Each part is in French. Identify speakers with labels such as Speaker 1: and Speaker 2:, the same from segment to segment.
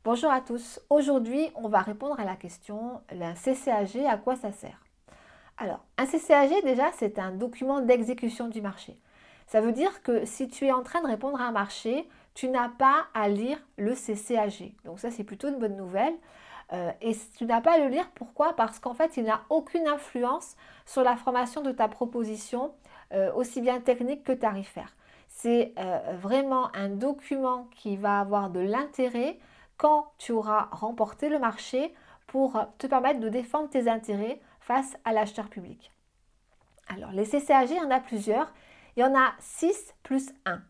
Speaker 1: Bonjour à tous. Aujourd'hui, on va répondre à la question, la CCAG, à quoi ça sert? Alors, un CCAG, déjà, c'est un document d'exécution du marché. Ça veut dire que si tu es en train de répondre à un marché, tu n'as pas à lire le CCAG. Donc ça, c'est plutôt une bonne nouvelle. Et tu n'as pas à le lire, pourquoi? Parce qu'en fait, il n'a aucune influence sur la formation de ta proposition, aussi bien technique que tarifaire. C'est vraiment un document qui va avoir de l'intérêt quand tu auras remporté le marché pour te permettre de défendre tes intérêts face à l'acheteur public. Alors, les CCAG, il y en a plusieurs. Il y en a 6 plus 1.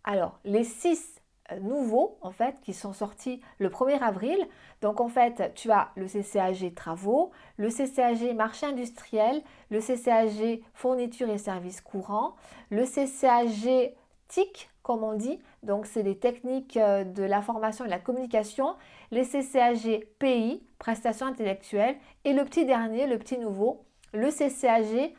Speaker 1: Alors, les 6 nouveaux, en fait, qui sont sortis le 1er avril. Donc, en fait, tu as le CCAG travaux, le CCAG marché industriel, le CCAG fourniture et services courants, le CCAG TIC, comme on dit. Donc, c'est les techniques de l'information et de la communication, les CCAG PI, prestations intellectuelles, et le petit dernier, le petit nouveau, le CCAG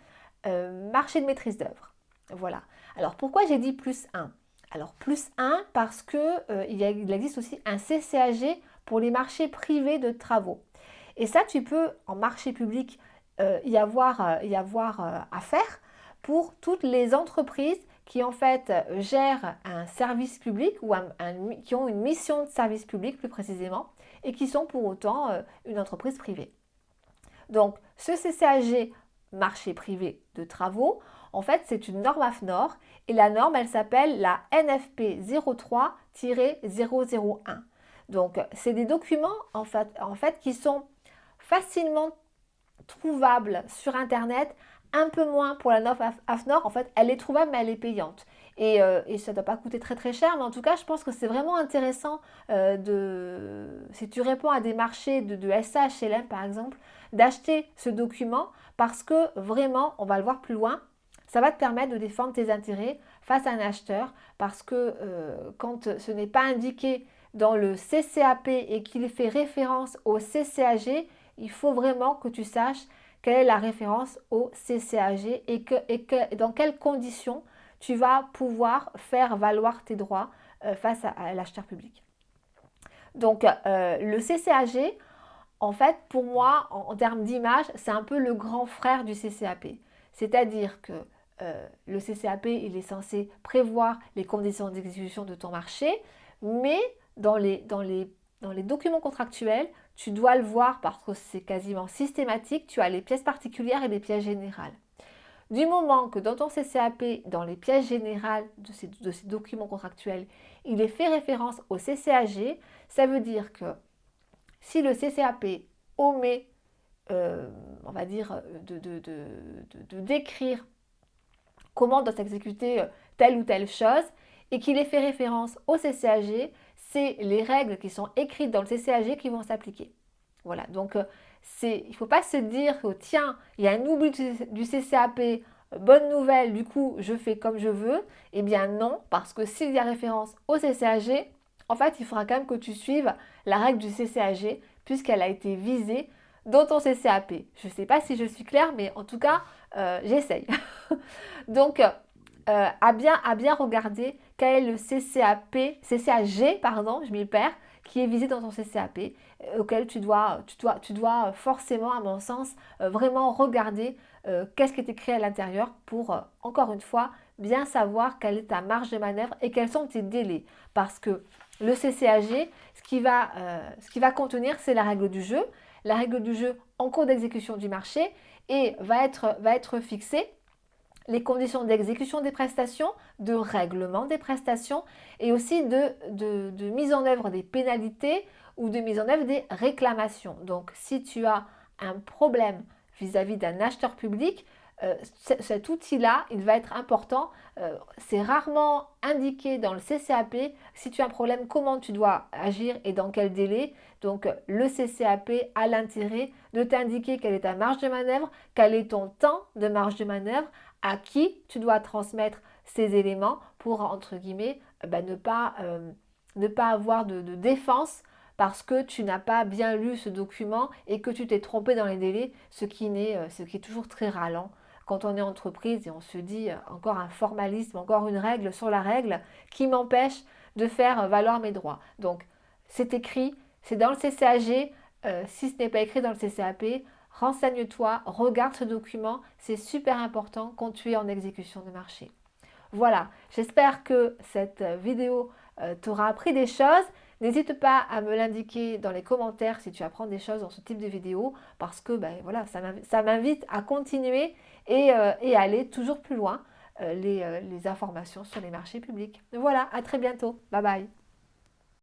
Speaker 1: marché de maîtrise d'œuvre. Voilà. Alors, pourquoi j'ai dit plus 1? Alors plus 1 parce qu'il existe aussi un CCAG pour les marchés privés de travaux. Et ça, tu peux en marché public y avoir à faire pour toutes les entreprises qui en fait gèrent un service public ou qui ont une mission de service public plus précisément et qui sont pour autant une entreprise privée. Donc ce CCAG marché privé de travaux, en fait, c'est une norme AFNOR et la norme, elle s'appelle la NFP 03-001. Donc, c'est des documents en fait, qui sont facilement trouvables sur Internet, un peu moins pour la norme AFNOR. En fait, elle est trouvable, mais elle est payante. Et ça ne doit pas coûter très très cher, mais en tout cas, je pense que c'est vraiment intéressant si tu réponds à des marchés de SA, HLM par exemple, d'acheter ce document parce que vraiment, on va le voir plus loin, ça va te permettre de défendre tes intérêts face à un acheteur parce que quand ce n'est pas indiqué dans le CCAP et qu'il fait référence au CCAG, il faut vraiment que tu saches quelle est la référence au CCAG et dans quelles conditions tu vas pouvoir faire valoir tes droits face à l'acheteur public. Donc le CCAG, en fait, pour moi, en termes d'image, c'est un peu le grand frère du CCAP. C'est-à-dire que le CCAP, il est censé prévoir les conditions d'exécution de ton marché, mais dans les documents contractuels, tu dois le voir parce que c'est quasiment systématique, tu as les pièces particulières et les pièces générales. Du moment que dans ton CCAP, dans les pièces générales de ces documents contractuels, il est fait référence au CCAG, ça veut dire que si le CCAP omet, on va dire, de décrire comment doit s'exécuter telle ou telle chose et qu'il ait fait référence au CCAG, c'est les règles qui sont écrites dans le CCAG qui vont s'appliquer. Voilà, donc il ne faut pas se dire que tiens, il y a un oubli du CCAP, bonne nouvelle, du coup je fais comme je veux. Eh bien non, parce que s'il y a référence au CCAG, en fait il faudra quand même que tu suives la règle du CCAG puisqu'elle a été visée dans ton CCAP. Je ne sais pas si je suis claire, mais en tout cas, j'essaye. Donc, à bien regarder quel est le CCAG, pardon, je m'y perds, qui est visé dans ton CCAP, auquel tu dois forcément, à mon sens, vraiment regarder qu'est-ce qui est écrit à l'intérieur pour, encore une fois, bien savoir quelle est ta marge de manœuvre et quels sont tes délais. Parce que le CCAG, ce qui va contenir, c'est la règle du jeu. La règle du jeu en cours d'exécution du marché et va être fixée les conditions d'exécution des prestations, de règlement des prestations et aussi de mise en œuvre des pénalités ou de mise en œuvre des réclamations. Donc si tu as un problème vis-à-vis d'un acheteur public, cet outil-là, il va être important. C'est rarement indiqué dans le CCAP. Si tu as un problème, comment tu dois agir et dans quel délai. Donc le CCAP a l'intérêt de t'indiquer quelle est ta marge de manœuvre, quel est ton temps de marge de manœuvre, à qui tu dois transmettre ces éléments pour, entre guillemets, ne pas avoir de défense parce que tu n'as pas bien lu ce document et que tu t'es trompé dans les délais, ce qui est toujours très ralent quand on est entreprise et on se dit encore un formalisme, encore une règle sur la règle qui m'empêche de faire valoir mes droits. Donc c'est écrit, C'est dans le CCAG, si ce n'est pas écrit dans le CCAP, renseigne-toi, regarde ce document, c'est super important quand tu es en exécution de marché. Voilà, j'espère que cette vidéo t'aura appris des choses. N'hésite pas à me l'indiquer dans les commentaires si tu apprends des choses dans ce type de vidéo parce que ben, voilà, ça m'invite à continuer et à aller toujours plus loin les informations sur les marchés publics. Voilà, à très bientôt. Bye bye.